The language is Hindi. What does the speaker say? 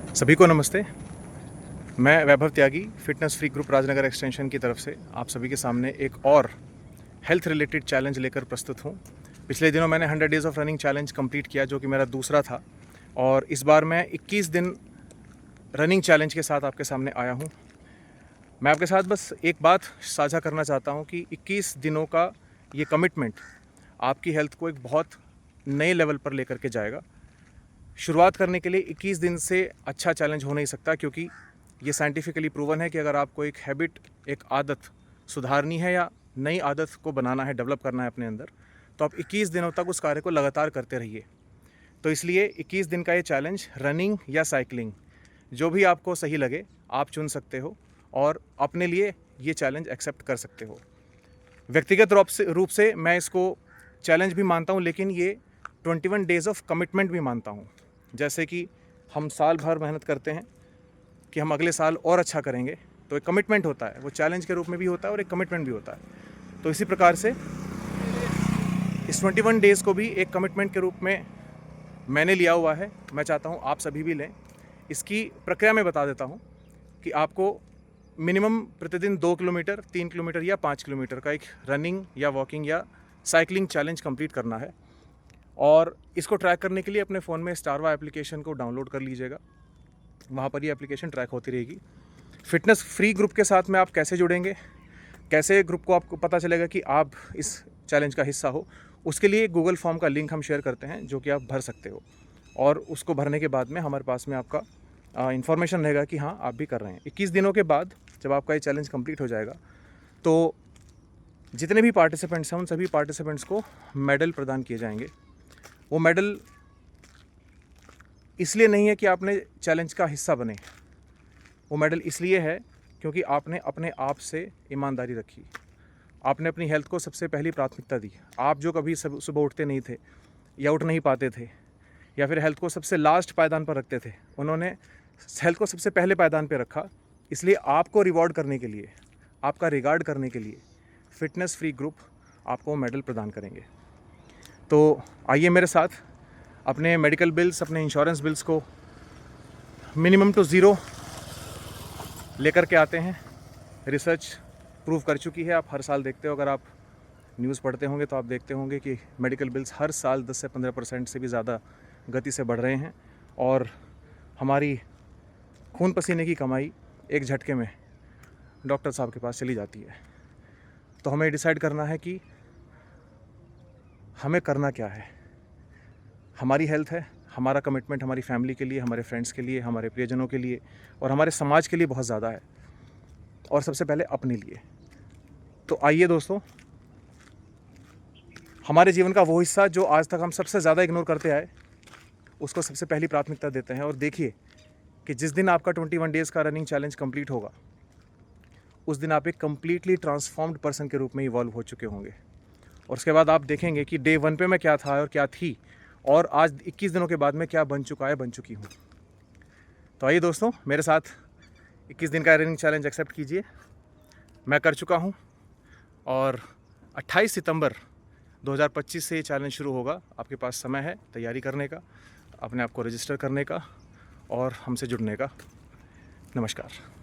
सभी को नमस्ते। मैं Vaibhav Tyagi fitness free group Rajnagar extension की तरफ से आप सभी के सामने एक और हेल्थ रिलेटेड चैलेंज लेकर प्रस्तुत हूँ। पिछले दिनों मैंने 100 days of running challenge complete किया, जो कि मेरा दूसरा था, और इस बार मैं 21 दिन रनिंग चैलेंज के साथ आपके सामने आया हूँ। मैं आपके साथ बस एक बात साझा करना चाहता हूँ कि 21 दिनों का ये कमिटमेंट आपकी हेल्थ को एक बहुत नए लेवल पर लेकर के जाएगा। शुरुआत करने के लिए 21 दिन से अच्छा चैलेंज हो नहीं सकता, क्योंकि ये साइंटिफिकली प्रूवन है कि अगर आपको एक हैबिट, एक आदत सुधारनी है या नई आदत को बनाना है, डेवलप करना है अपने अंदर, तो आप 21 दिनों तक उस कार्य को लगातार करते रहिए। तो इसलिए 21 दिन का ये चैलेंज, रनिंग या साइकिलिंग, जो भी आपको सही लगे आप चुन सकते हो और अपने लिए ये चैलेंज एक्सेप्ट कर सकते हो। व्यक्तिगत रूप से मैं इसको चैलेंज भी मानता हूँ, लेकिन ये 21 डेज़ ऑफ कमिटमेंट भी मानता हूँ। जैसे कि हम साल भर मेहनत करते हैं कि हम अगले साल और अच्छा करेंगे, तो एक कमिटमेंट होता है, वो चैलेंज के रूप में भी होता है और एक कमिटमेंट भी होता है। तो इसी प्रकार से इस 21 डेज़ को भी एक कमिटमेंट के रूप में मैंने लिया हुआ है। मैं चाहता हूँ आप सभी भी लें। इसकी प्रक्रिया मैं बता देता हूँ कि आपको मिनिमम प्रतिदिन 2 किलोमीटर, 3 किलोमीटर या 5 किलोमीटर का एक रनिंग या वॉकिंग या साइकिलिंग चैलेंज कंप्लीट करना है। और इसको ट्रैक करने के लिए अपने फ़ोन में स्टारवा एप्लीकेशन को डाउनलोड कर लीजिएगा। वहाँ पर ये एप्लीकेशन ट्रैक होती रहेगी। फिटनेस फ्री ग्रुप के साथ में आप कैसे जुड़ेंगे, कैसे ग्रुप को आपको पता चलेगा कि आप इस चैलेंज का हिस्सा हो, उसके लिए गूगल फॉर्म का लिंक हम शेयर करते हैं, जो कि आप भर सकते हो। और उसको भरने के बाद में हमारे पास में आपका इन्फॉर्मेशन रहेगा कि हाँ, आप भी कर रहे हैं। 21 दिनों के बाद जब आपका ये चैलेंज कंप्लीट हो जाएगा, तो जितने भी पार्टिसिपेंट्स हैं उन सभी पार्टिसिपेंट्स को मेडल प्रदान किए जाएंगे। वो मेडल इसलिए नहीं है कि आपने चैलेंज का हिस्सा बने, वो मेडल इसलिए है क्योंकि आपने अपने आप से ईमानदारी रखी, आपने अपनी हेल्थ को सबसे पहली प्राथमिकता दी। आप जो कभी सुबह उठते नहीं थे या उठ नहीं पाते थे या फिर हेल्थ को सबसे लास्ट पायदान पर रखते थे, उन्होंने हेल्थ को सबसे पहले पायदान पर रखा। इसलिए आपको रिवॉर्ड करने के लिए, आपका रिगार्ड करने के लिए फिटनेस फ्री ग्रुप आपको मेडल प्रदान करेंगे। तो आइए मेरे साथ अपने मेडिकल बिल्स, अपने इंश्योरेंस बिल्स को मिनिमम टू ज़ीरो लेकर के आते हैं। रिसर्च प्रूव कर चुकी है, आप हर साल देखते हो, अगर आप न्यूज़ पढ़ते होंगे तो आप देखते होंगे कि मेडिकल बिल्स हर साल 10 से 15% से भी ज़्यादा गति से बढ़ रहे हैं, और हमारी खून पसीने की कमाई एक झटके में डॉक्टर साहब के पास चली जाती है। तो हमें डिसाइड करना है कि हमें करना क्या है। हमारी हेल्थ है, हमारा कमिटमेंट हमारी फैमिली के लिए, हमारे फ्रेंड्स के लिए, हमारे प्रियजनों के लिए और हमारे समाज के लिए बहुत ज़्यादा है, और सबसे पहले अपने लिए। तो आइए दोस्तों, हमारे जीवन का वो हिस्सा जो आज तक हम सबसे ज़्यादा इग्नोर करते आए, उसको सबसे पहली प्राथमिकता देते हैं। और देखिए कि जिस दिन आपका 21 डेज़ का रनिंग चैलेंज कंप्लीट होगा, उस दिन आप एक कम्प्लीटली ट्रांसफॉर्म्ड पर्सन के रूप में इवॉल्व हो चुके होंगे। और उसके बाद आप देखेंगे कि डे 1 पे मैं क्या था और क्या थी, और आज 21 दिनों के बाद में क्या बन चुका है, बन चुकी हूँ। तो आइए दोस्तों, मेरे साथ 21 दिन का रनिंग चैलेंज एक्सेप्ट कीजिए। मैं कर चुका हूँ, और 28 सितंबर 2025 से ये चैलेंज शुरू होगा। आपके पास समय है तैयारी करने का, अपने आप को रजिस्टर करने का और हमसे जुड़ने का। नमस्कार।